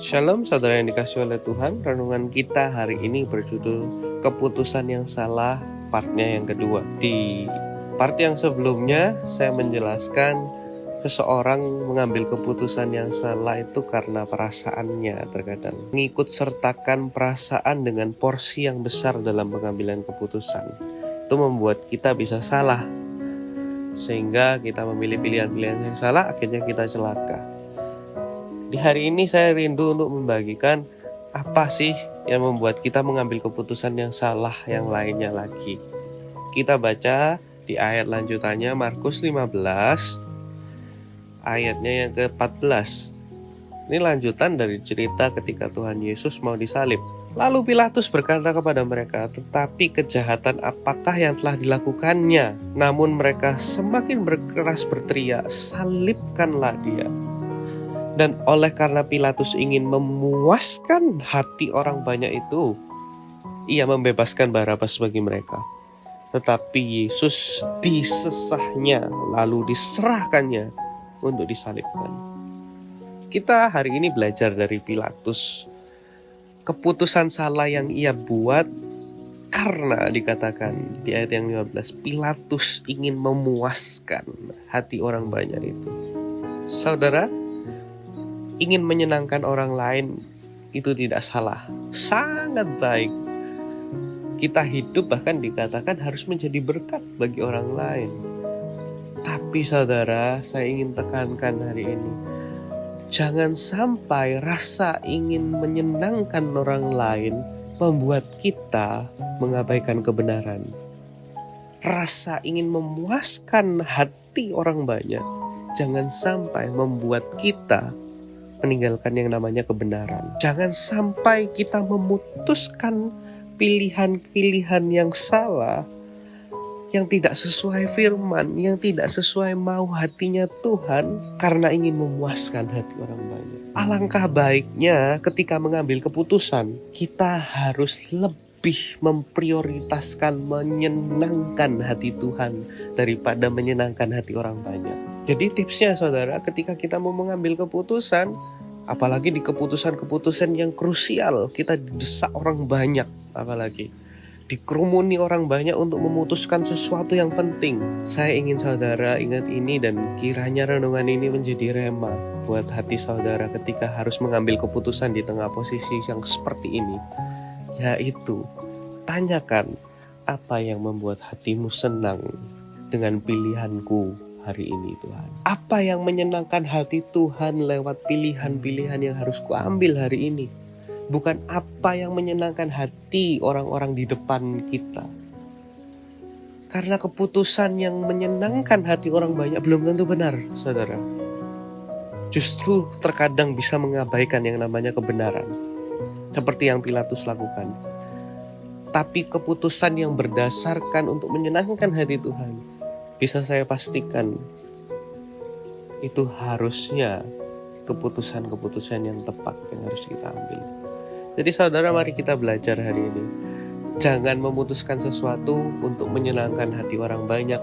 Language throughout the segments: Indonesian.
Shalom saudara yang dikasihi oleh Tuhan. Renungan kita hari ini berjudul Keputusan yang Salah, partnya yang kedua. Di part yang sebelumnya saya menjelaskan seseorang mengambil keputusan yang salah itu karena perasaannya. Terkadang mengikut sertakan perasaan dengan porsi yang besar dalam pengambilan keputusan itu membuat kita bisa salah, sehingga kita memilih pilihan-pilihan yang salah, akhirnya kita celaka. Di hari ini saya rindu untuk membagikan apa sih yang membuat kita mengambil keputusan yang salah yang lainnya lagi. Kita baca di ayat lanjutannya Markus 15 ayatnya yang ke-14. Ini lanjutan dari cerita ketika Tuhan Yesus mau disalib. Lalu Pilatus berkata kepada mereka, "Tetapi kejahatan apakah yang telah dilakukannya?" Namun mereka semakin berkeras berteriak, "Salibkanlah dia." Dan oleh karena Pilatus ingin memuaskan hati orang banyak itu, ia membebaskan Barabas bagi mereka. Tetapi Yesus disesahnya, lalu diserahkannya untuk disalibkan. Kita hari ini belajar dari Pilatus. Keputusan salah yang ia buat karena dikatakan di ayat yang 15, Pilatus ingin memuaskan hati orang banyak itu. Saudara, ingin menyenangkan orang lain itu tidak salah, sangat baik. Kita hidup bahkan dikatakan harus menjadi berkat bagi orang lain. Tapi saudara, saya ingin tekankan hari ini, jangan sampai rasa ingin menyenangkan orang lain membuat kita mengabaikan kebenaran. Rasa ingin memuaskan hati orang banyak jangan sampai membuat kita meninggalkan yang namanya kebenaran. Jangan sampai kita memutuskan pilihan-pilihan yang salah, yang tidak sesuai firman, yang tidak sesuai mau hatinya Tuhan, karena ingin memuaskan hati orang banyak. Alangkah baiknya ketika mengambil keputusan, kita harus lebih memprioritaskan menyenangkan hati Tuhan daripada menyenangkan hati orang banyak. Jadi tipsnya saudara, ketika kita mau mengambil keputusan, apalagi di keputusan-keputusan yang krusial, kita didesak orang banyak, apalagi dikerumuni orang banyak untuk memutuskan sesuatu yang penting. Saya ingin saudara ingat ini dan kiranya renungan ini menjadi rema buat hati saudara ketika harus mengambil keputusan di tengah posisi yang seperti ini. Yaitu, tanyakan apa yang membuat hatimu senang dengan pilihanku hari ini Tuhan. Apa yang menyenangkan hati Tuhan lewat pilihan-pilihan yang harus kuambil hari ini. Bukan apa yang menyenangkan hati orang-orang di depan kita. Karena keputusan yang menyenangkan hati orang banyak belum tentu benar, saudara. Justru terkadang bisa mengabaikan yang namanya kebenaran. Seperti yang Pilatus lakukan. Tapi keputusan yang berdasarkan untuk menyenangkan hati Tuhan, bisa saya pastikan itu harusnya keputusan-keputusan yang tepat yang harus kita ambil. Jadi saudara, mari kita belajar hari ini. Jangan memutuskan sesuatu untuk menyenangkan hati orang banyak.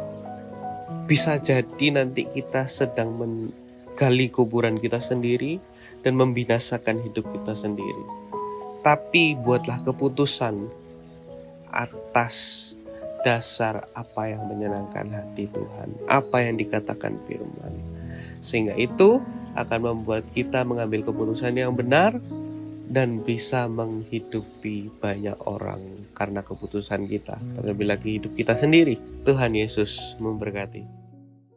Bisa jadi nanti kita sedang menggali kuburan kita sendiri dan membinasakan hidup kita sendiri. Tapi buatlah keputusan atas dasar apa yang menyenangkan hati Tuhan, apa yang dikatakan firman. Sehingga itu akan membuat kita mengambil keputusan yang benar dan bisa menghidupi banyak orang karena keputusan kita, terlebih lagi hidup kita sendiri. Tuhan Yesus memberkati.